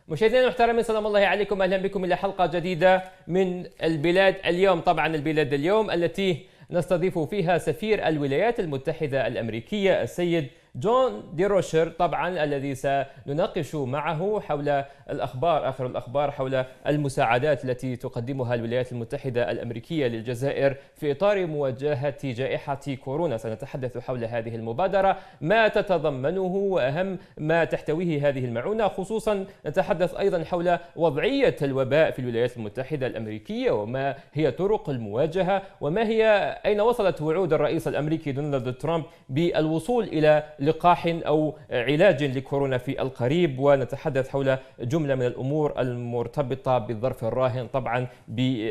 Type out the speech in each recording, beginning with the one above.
مشاهدينا المحترمين، سلام الله عليكم، اهلا بكم الى حلقه جديده من البلاد اليوم. طبعا البلاد اليوم التي نستضيف فيها سفير الولايات المتحدة الأمريكية السيد جون ديروشر، طبعا الذي سنناقش معه حول الأخبار، آخر الأخبار حول المساعدات التي تقدمها الولايات المتحدة الأمريكية للجزائر في إطار مواجهة جائحة كورونا. سنتحدث حول هذه المبادرة، ما تتضمنه وأهم ما تحتويه هذه المعونة، خصوصا نتحدث أيضا حول وضعية الوباء في الولايات المتحدة الأمريكية وما هي طرق المواجهة، وما هي أين وصلت وعود الرئيس الأمريكي دونالد ترامب بالوصول إلى لقاح أو علاج لكورونا في القريب. ونتحدث حول جملة من الأمور المرتبطة بالظرف الراهن طبعا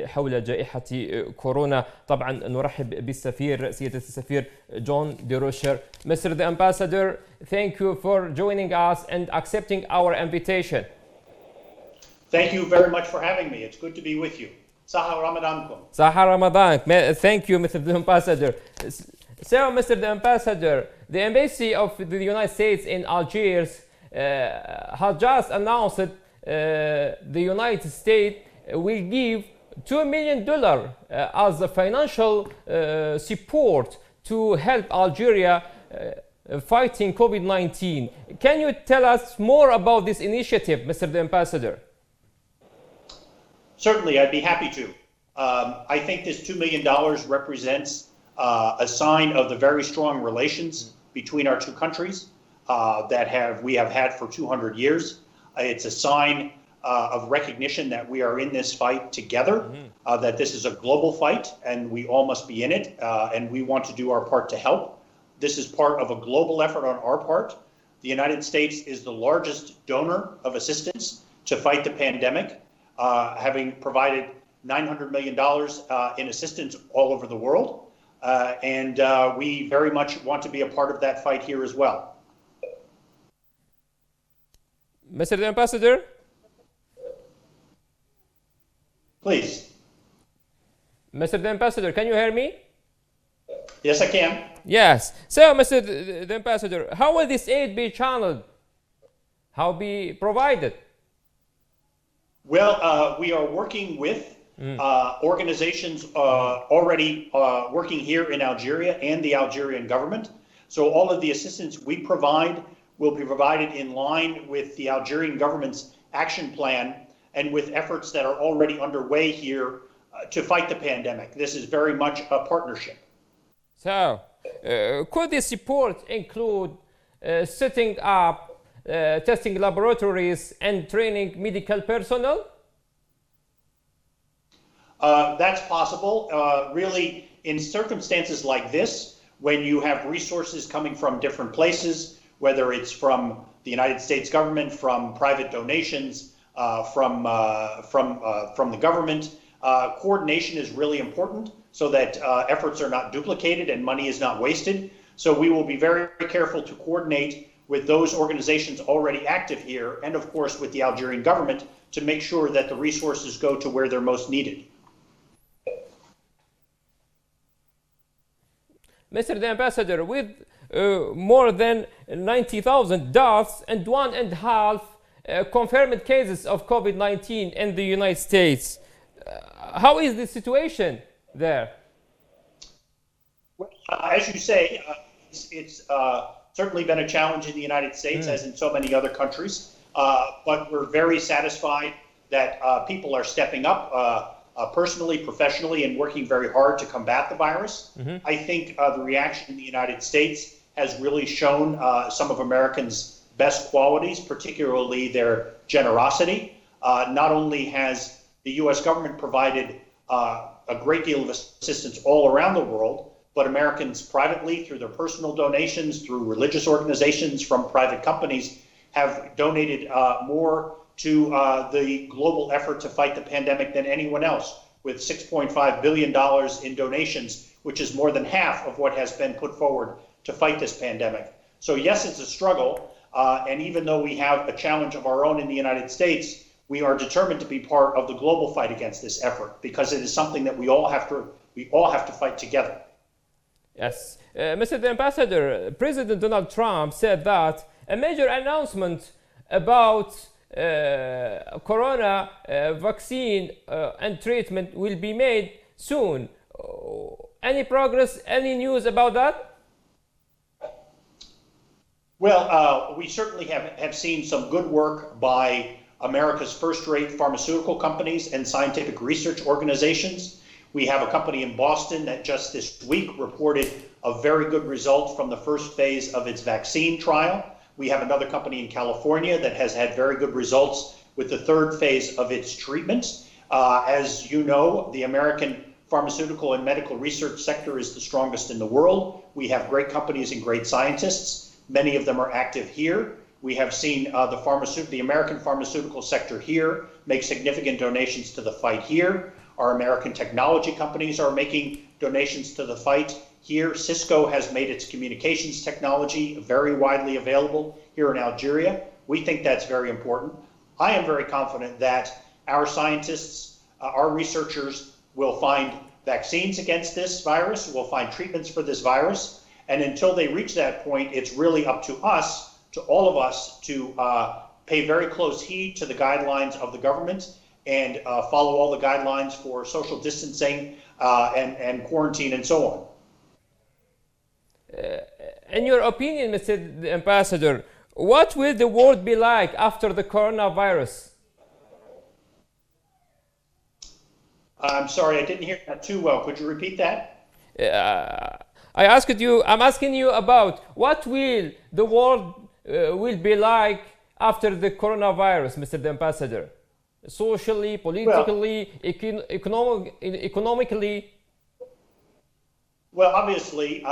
حول جائحة كورونا. طبعا نرحب بالسفير، سيادة السفير جون ديروشر. Mr. the Ambassador, thank you for joining us and accepting our invitation. Thank you very much for having me. It's good to be with you. Saha Ramadankum. Saha Ramadan. Thank you, Mr. the Ambassador. So, Mr. the Ambassador, the Embassy of the United States in Algiers has just announced the United States will give $2 million as a financial support to help Algeria fighting COVID-19. Can you tell us more about this initiative, Mr. the Ambassador? Certainly, I'd be happy to. I think this $2 million represents a sign of the very strong relations between our two countries that we have had for 200 years. It's a sign of recognition that we are in this fight together, that this is a global fight and we all must be in it, and we want to do our part to help. This is part of a global effort on our part. The United States is the largest donor of assistance to fight the pandemic, having provided $900 million in assistance all over the world. And we very much want to be a part of that fight here as well. Mr. the Ambassador? Please. Mr. the Ambassador, can you hear me? Yes, I can. Yes. So, Mr. the Ambassador, how will this aid be channeled? How be provided? Well, we are working with organizations already working here in Algeria and the Algerian government. So all of the assistance we provide will be provided in line with the Algerian government's action plan and with efforts that are already underway here to fight the pandemic. This is very much a partnership. So, could this support include setting up testing laboratories and training medical personnel? That's possible. Really, in circumstances like this, when you have resources coming from different places, whether it's from the United States government, from private donations, from the government, coordination is really important so that efforts are not duplicated and money is not wasted. So we will be very, very careful to coordinate with those organizations already active here and, of course, with the Algerian government to make sure that the resources go to where they're most needed. Mr. the Ambassador, with more than 90,000 deaths and 1.5 confirmed cases of COVID-19 in the United States, how is the situation there? Well, as you say, it's certainly been a challenge in the United States, as in so many other countries, but we're very satisfied that people are stepping up personally, professionally, and working very hard to combat the virus. I think the reaction in the United States has really shown some of Americans' best qualities, particularly their generosity. Not only has the U.S. government provided a great deal of assistance all around the world, but Americans privately, through their personal donations, through religious organizations, from private companies, have donated more to the global effort to fight the pandemic than anyone else, with $6.5 billion in donations, which is more than half of what has been put forward to fight this pandemic. So yes, it's a struggle, and even though we have a challenge of our own in the United States, we are determined to be part of the global fight against this effort, because it is something that we all have to fight together. Yes. Mr. the Ambassador, President Donald Trump said that a major announcement about corona vaccine and treatment will be made soon. Any progress, any news about that? Well, we certainly have seen some good work by America's first-rate pharmaceutical companies and scientific research organizations. We have a company in Boston that just this week reported a very good result from the first phase of its vaccine trial. We have another company in California that has had very good results with the third phase of its treatments. As you know, the American pharmaceutical and medical research sector is the strongest in the world. We have great companies and great scientists. Many of them are active here. We have seen the American pharmaceutical sector here make significant donations to the fight here. Our American technology companies are making donations to the fight here. Cisco has made its communications technology very widely available here in Algeria. We think that's very important. I am very confident that our scientists, our researchers will find vaccines against this virus, will find treatments for this virus. And until they reach that point, it's really up to us, to all of us, to pay very close heed to the guidelines of the government and follow all the guidelines for social distancing and quarantine and so on. In your opinion, Mr. Ambassador, what will the world be like after the coronavirus? I'm sorry, I didn't hear that too well. Could you repeat that? I'm asking you about what will the world will be like after the coronavirus, Mr. Ambassador? Socially, politically, economically? Well, obviously,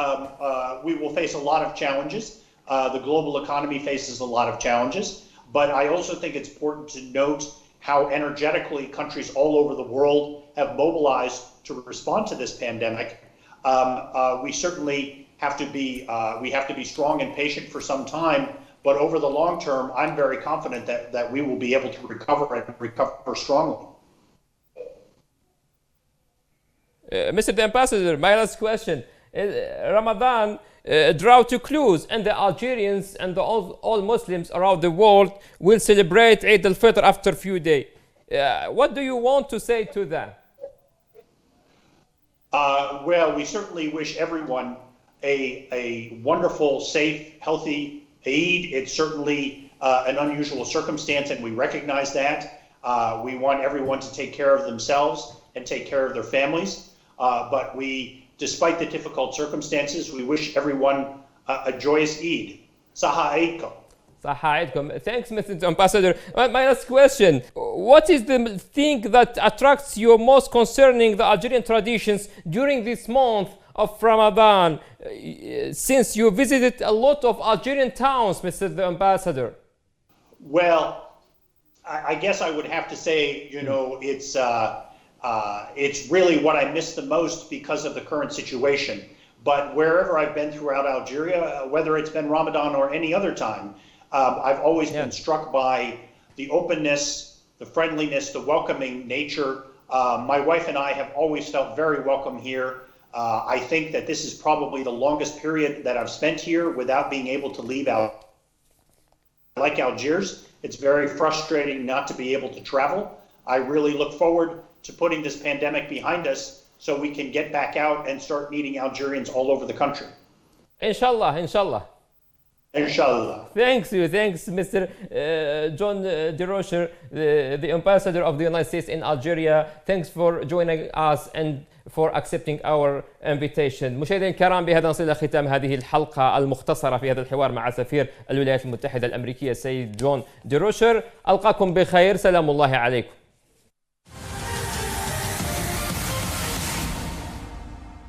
we will face a lot of challenges. The global economy faces a lot of challenges. But I also think it's important to note how energetically countries all over the world have mobilized to respond to this pandemic. We certainly have to be strong and patient for some time, but over the long term, I'm very confident that we will be able to recover and recover strongly. Mr. Ambassador, my last question. Ramadan draw to close, and the Algerians and all Muslims around the world will celebrate Eid al-Fitr after a few days. What do you want to say to them? Well, we certainly wish everyone a wonderful, safe, healthy Eid. It's certainly an unusual circumstance, and we recognize that. We want everyone to take care of themselves and take care of their families. But despite the difficult circumstances, we wish everyone a joyous Eid. Saha Eidkum. Thanks, Mr. Ambassador. My last question. What is the thing that attracts you most concerning the Algerian traditions during this month of Ramadan, since you visited a lot of Algerian towns, Mr. Ambassador? Well, I guess I would have to say, it's really what I miss the most because of the current situation. But wherever I've been throughout Algeria, whether it's been Ramadan or any other time, I've always been struck by the openness, the friendliness, the welcoming nature. My wife and I have always felt very welcome here. I think that this is probably the longest period that I've spent here without being able to leave out. Like Algiers, it's very frustrating not to be able to travel. I really look forward to putting this pandemic behind us so we can get back out and start meeting Algerians all over the country. Inshallah, inshallah. Inshallah. Thanks, Mr. John Derocher, the ambassador of the United States in Algeria. Thanks for joining us and for accepting our invitation. مشاهدينا الكرام، بهذا نصل إلى ختام هذه الحلقة المختصرة في هذا الحوار مع سفير الولايات المتحدة الأمريكية السيد جون ديروشر. ألقاكم بخير، سلام الله عليكم.